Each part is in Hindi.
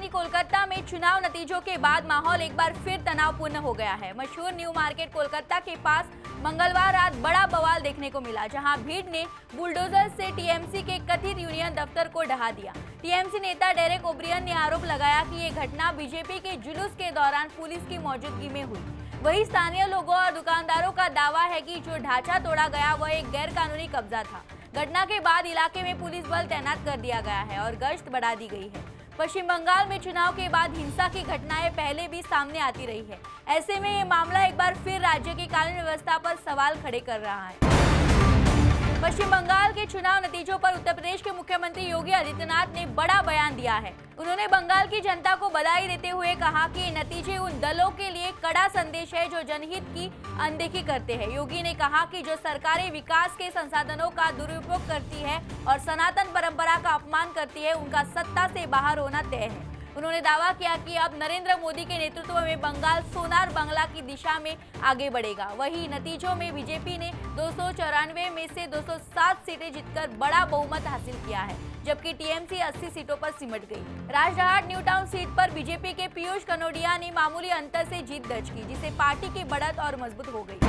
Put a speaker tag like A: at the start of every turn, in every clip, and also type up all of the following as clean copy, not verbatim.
A: राजधानी कोलकाता में चुनाव नतीजों के बाद माहौल एक बार फिर तनावपूर्ण हो गया है। मशहूर न्यू मार्केट कोलकाता के पास मंगलवार रात बड़ा बवाल देखने को मिला, जहां भीड़ ने बुलडोजर से टीएमसी के कथित यूनियन दफ्तर को ढहा दिया। टीएमसी नेता डेरेक ओब्रियन ने आरोप लगाया कि ये घटना बीजेपी के जुलूस के दौरान पुलिस की मौजूदगी में हुई। वहीं स्थानीय लोगों और दुकानदारों का दावा है कि जो ढांचा तोड़ा गया वह एक गैर कानूनी कब्जा था। घटना के बाद इलाके में पुलिस बल तैनात कर दिया गया है और गश्त बढ़ा दी गई है। पश्चिम बंगाल में चुनाव के बाद हिंसा की घटनाएं पहले भी सामने आती रही है। ऐसे में ये मामला एक बार फिर राज्य की कानून व्यवस्था पर सवाल खड़े कर रहा है। पश्चिम बंगाल के चुनाव नतीजों पर उत्तर प्रदेश के मुख्यमंत्री योगी आदित्यनाथ ने बड़ा बयान दिया है। उन्होंने बंगाल की जनता को बधाई देते हुए कहा कि ये नतीजे उन दलों के लिए कड़ा संदेश है जो जनहित की अनदेखी करते हैं। योगी ने कहा कि जो सरकारें विकास के संसाधनों का दुरुपयोग करती है और सनातन परंपरा का अपमान करती है, उनका सत्ता से बाहर होना तय है। उन्होंने दावा किया कि अब नरेंद्र मोदी के नेतृत्व में बंगाल सोनार बांग्ला की दिशा में आगे बढ़ेगा। वहीं नतीजों में बीजेपी ने 294 में से 207 सीटें जीतकर बड़ा बहुमत हासिल किया है, जबकि टीएमसी 80 सीटों पर सिमट गई। राजरहाट न्यू टाउन सीट पर बीजेपी के पीयूष कनोडिया ने मामूली अंतर से जीत दर्ज की, जिससे पार्टी की बढ़त और मजबूत हो गई।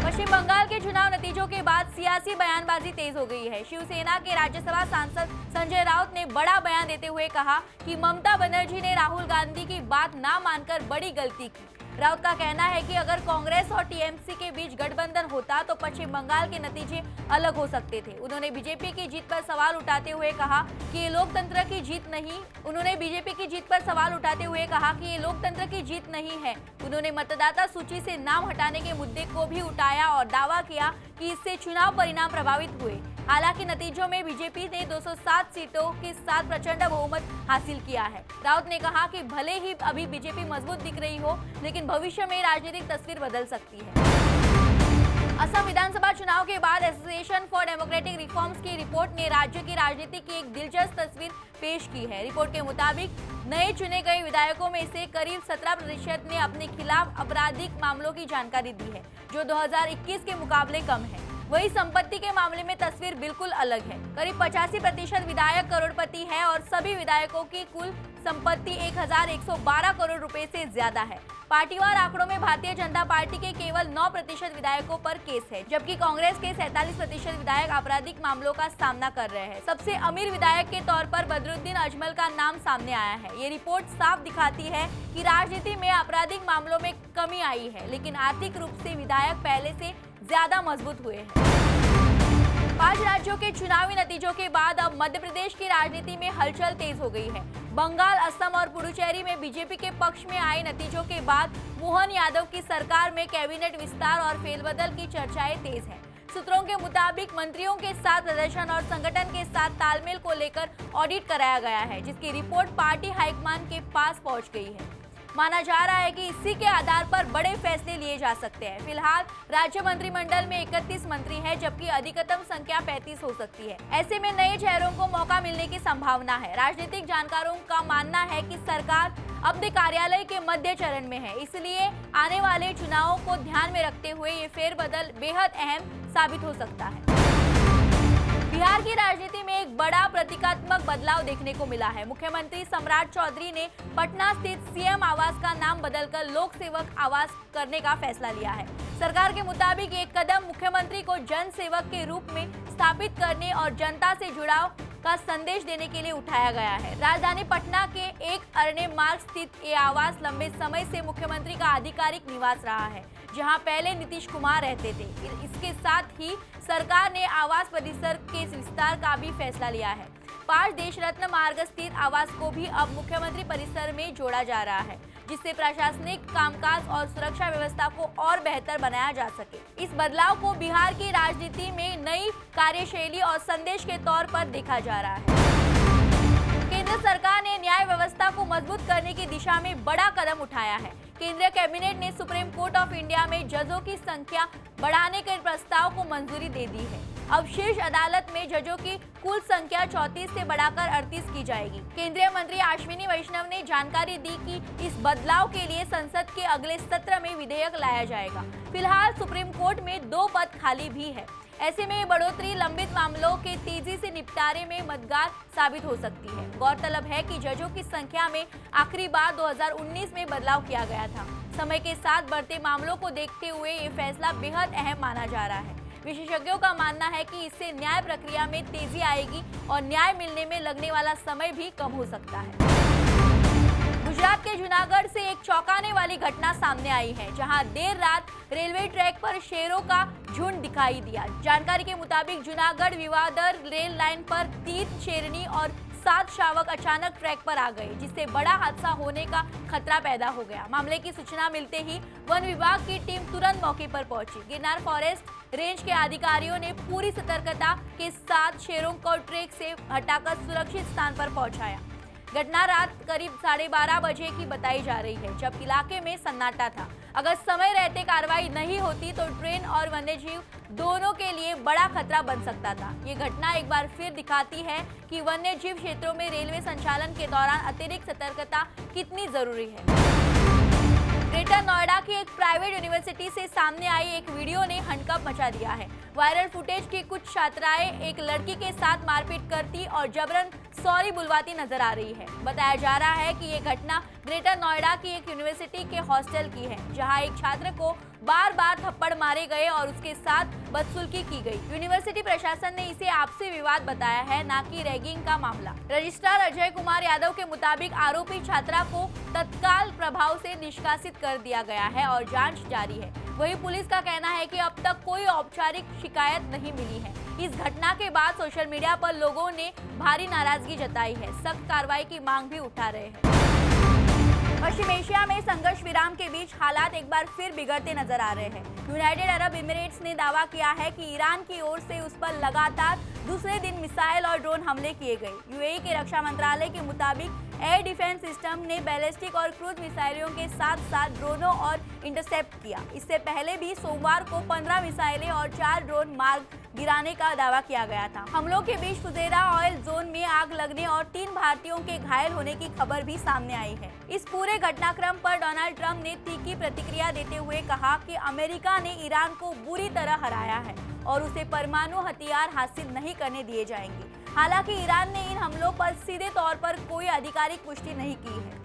A: पश्चिम बंगाल के चुनाव नतीजों के बाद सियासी बयानबाजी तेज हो गई है। शिवसेना के राज्यसभा सांसद संजय राउत ने बड़ा बयान देते हुए कहा कि ममता बनर्जी ने राहुल गांधी की बात ना मानकर बड़ी गलती की। राउत का कहना है कि अगर कांग्रेस और टीएमसी के बीच गठबंधन होता तो पश्चिम बंगाल के नतीजे अलग हो सकते थे। उन्होंने बीजेपी की जीत पर सवाल उठाते हुए कहा कि ये लोकतंत्र की जीत नहीं। है। उन्होंने मतदाता सूची से नाम हटाने के मुद्दे को भी उठाया और दावा किया कि इससे चुनाव परिणाम प्रभावित हुए। हालांकि नतीजों में बीजेपी ने 207 सीटों के साथ प्रचंड बहुमत हासिल किया है। राउत ने कहा कि भले ही अभी बीजेपी मजबूत दिख रही हो, लेकिन भविष्य में राजनीतिक तस्वीर बदल सकती है। असम विधानसभा चुनाव के बाद एसोसिएशन फॉर डेमोक्रेटिक रिफॉर्म्स की रिपोर्ट ने राज्य की राजनीति की एक दिलचस्प तस्वीर पेश की है। रिपोर्ट के मुताबिक नए चुने गए विधायकों में से करीब 17% ने अपने खिलाफ आपराधिक मामलों की जानकारी दी है, जो 2021 के मुकाबले कम है। वही संपत्ति के मामले में तस्वीर बिल्कुल अलग है। करीब 85% विधायक करोड़पति है और सभी विधायकों की कुल संपत्ति 1112 करोड़ रुपए से ज्यादा है। पार्टीवार आंकड़ों में भारतीय जनता पार्टी के केवल 9% विधायकों पर केस है, जबकि कांग्रेस के 47% विधायक आपराधिक मामलों का सामना कर रहे हैं। सबसे अमीर विधायक के तौर पर बदरुद्दीन अजमल का नाम सामने आया है। ये रिपोर्ट साफ दिखाती है कि राजनीति में आपराधिक मामलों में कमी आई है, लेकिन आर्थिक रूप से विधायक पहले से ज्यादा मजबूत हुए हैं। 5 राज्यों के चुनावी नतीजों के बाद अब मध्य प्रदेश की राजनीति में हलचल तेज हो गई है। बंगाल, असम और पुडुचेरी में बीजेपी के पक्ष में आए नतीजों के बाद मोहन यादव की सरकार में कैबिनेट विस्तार और फेरबदल की चर्चाएं तेज हैं। सूत्रों के मुताबिक मंत्रियों के साथ प्रदर्शन और संगठन के साथ तालमेल को लेकर ऑडिट कराया गया है, जिसकी रिपोर्ट पार्टी हाईकमान के पास पहुंच गई है। माना जा रहा है कि इसी के आधार पर बड़े फैसले लिए जा सकते हैं। फिलहाल राज्य मंत्रिमंडल में 31 मंत्री हैं, जबकि अधिकतम संख्या 35 हो सकती है। ऐसे में नए चेहरों को मौका मिलने की संभावना है। राजनीतिक जानकारों का मानना है कि सरकार अपने कार्यालय के मध्य चरण में है, इसलिए आने वाले चुनावों को ध्यान में रखते हुए ये फेरबदल बेहद अहम साबित हो सकता है। बिहार की राजनीति में एक बड़ा प्रतीकात्मक बदलाव देखने को मिला है। मुख्यमंत्री सम्राट चौधरी ने पटना स्थित सीएम आवास का नाम बदलकर लोक सेवक आवास करने का फैसला लिया है। सरकार के मुताबिक एक कदम मुख्यमंत्री को जन सेवक के रूप में स्थापित करने और जनता से जुड़ाव का संदेश देने के लिए उठाया गया है। राजधानी पटना के एक अरण्य मार्ग स्थित ये आवास लंबे समय से मुख्यमंत्री का आधिकारिक निवास रहा है, जहां पहले नीतीश कुमार रहते थे। इसके साथ ही सरकार ने आवास परिसर के विस्तार का भी फैसला लिया है। 5 देश रत्न मार्ग स्थित आवास को भी अब मुख्यमंत्री परिसर में जोड़ा जा रहा है, जिससे प्रशासनिक कामकाज और सुरक्षा व्यवस्था को और बेहतर बनाया जा सके। इस बदलाव को बिहार की राजनीति में नई कार्यशैली और संदेश के तौर पर देखा जा रहा है। केंद्र सरकार ने न्याय व्यवस्था को मजबूत करने की दिशा में बड़ा कदम उठाया है। केंद्रीय कैबिनेट ने सुप्रीम कोर्ट ऑफ इंडिया में जजों की संख्या बढ़ाने के प्रस्ताव को मंजूरी दे दी है। अब शीर्ष अदालत में जजों की कुल संख्या 34 से बढ़ाकर 38 की जाएगी। केंद्रीय मंत्री अश्विनी वैष्णव ने जानकारी दी कि इस बदलाव के लिए संसद के अगले सत्र में विधेयक लाया जाएगा। फिलहाल सुप्रीम कोर्ट में 2 पद खाली भी है। ऐसे में ये बढ़ोतरी लंबित मामलों के तेजी से निपटारे में मददगार साबित हो सकती है। गौरतलब है कि जजों की संख्या में आखिरी बार 2019 में बदलाव किया गया था। समय के साथ बढ़ते मामलों को देखते हुए ये फैसला बेहद अहम माना जा रहा है। विशेषज्ञों का मानना है कि इससे न्याय प्रक्रिया में तेजी आएगी और न्याय मिलने में लगने वाला समय भी कम हो सकता है। गुजरात के जूनागढ़ से एक चौंकाने वाली घटना सामने आई है, जहां देर रात रेलवे ट्रैक पर शेरों का झुंड दिखाई दिया। जानकारी के मुताबिक जूनागढ़ विवादर रेल लाइन पर 3 शेरनी और 7 शावक अचानक ट्रैक पर आ गए, जिससे बड़ा हादसा होने का खतरा पैदा हो गया। मामले की सूचना मिलते ही वन विभाग की टीम तुरंत मौके पर पहुंची। गिरनार फॉरेस्ट रेंज के अधिकारियों ने पूरी सतर्कता के साथ शेरों को ट्रैक से हटाकर सुरक्षित स्थान पर पहुंचाया। घटना रात करीब 12:30 बजे की बताई जा रही है, जब इलाके में सन्नाटा था। अगर समय रहते कार्रवाई नहीं होती तो ट्रेन और वन्यजीव दोनों के लिए बड़ा खतरा बन सकता था। ये घटना एक बार फिर दिखाती है कि वन्यजीव क्षेत्रों में रेलवे संचालन के दौरान अतिरिक्त सतर्कता कितनी जरूरी है। ग्रेटर नोएडा की एक प्राइवेट यूनिवर्सिटी से सामने आई एक वीडियो ने हड़कंप मचा दिया है। वायरल फुटेज की कुछ छात्राएं एक लड़की के साथ मारपीट करती और जबरन सॉरी बुलवाती नजर आ रही है। बताया जा रहा है कि ये घटना ग्रेटर नोएडा की एक यूनिवर्सिटी के हॉस्टल की है, जहां एक छात्र को बार-बार थप्पड़ मारे गए और उसके साथ बदसलूकी की गई। यूनिवर्सिटी प्रशासन ने इसे आपसी विवाद बताया है, ना कि रैगिंग का मामला। रजिस्ट्रार अजय कुमार यादव के मुताबिक आरोपी छात्रा को तत्काल प्रभाव से निष्कासित कर दिया गया है और जांच जारी है। वहीं पुलिस का कहना है कि अब तक कोई औपचारिक शिकायत नहीं मिली है। इस घटना के बाद सोशल मीडिया पर लोगों ने भारी नाराजगी जताई है, सख्त कार्रवाई की मांग भी उठा रहे हैं। पश्चिम एशिया में संघर्ष विराम के बीच हालात एक बार फिर बिगड़ते नजर आ रहे हैं। यूनाइटेड अरब एमिरेट्स ने दावा किया है कि ईरान की ओर से उस पर लगातार दूसरे दिन मिसाइल और ड्रोन हमले किए गए। यूएई के रक्षा मंत्रालय के मुताबिक एयर डिफेंस सिस्टम ने बैलिस्टिक और क्रूज मिसाइलों के साथ साथ ड्रोनों और इंटरसेप्ट किया। इससे पहले भी सोमवार को 15 मिसाइलें और 4 ड्रोन मार गिराने का दावा किया गया था। हमलों के बीच फुजेरा ऑयल जोन में आग लगने और 3 भारतीयों के घायल होने की खबर भी सामने आई है। इस पूरे घटनाक्रम पर डोनाल्ड ट्रंप ने तीखी प्रतिक्रिया देते हुए कहा कि अमेरिका ने ईरान को बुरी तरह हराया है और उसे परमाणु हथियार हासिल नहीं करने दिए जाएंगे। हालांकि ईरान ने इन हमलों पर सीधे तौर पर कोई आधिकारिक पुष्टि नहीं की है।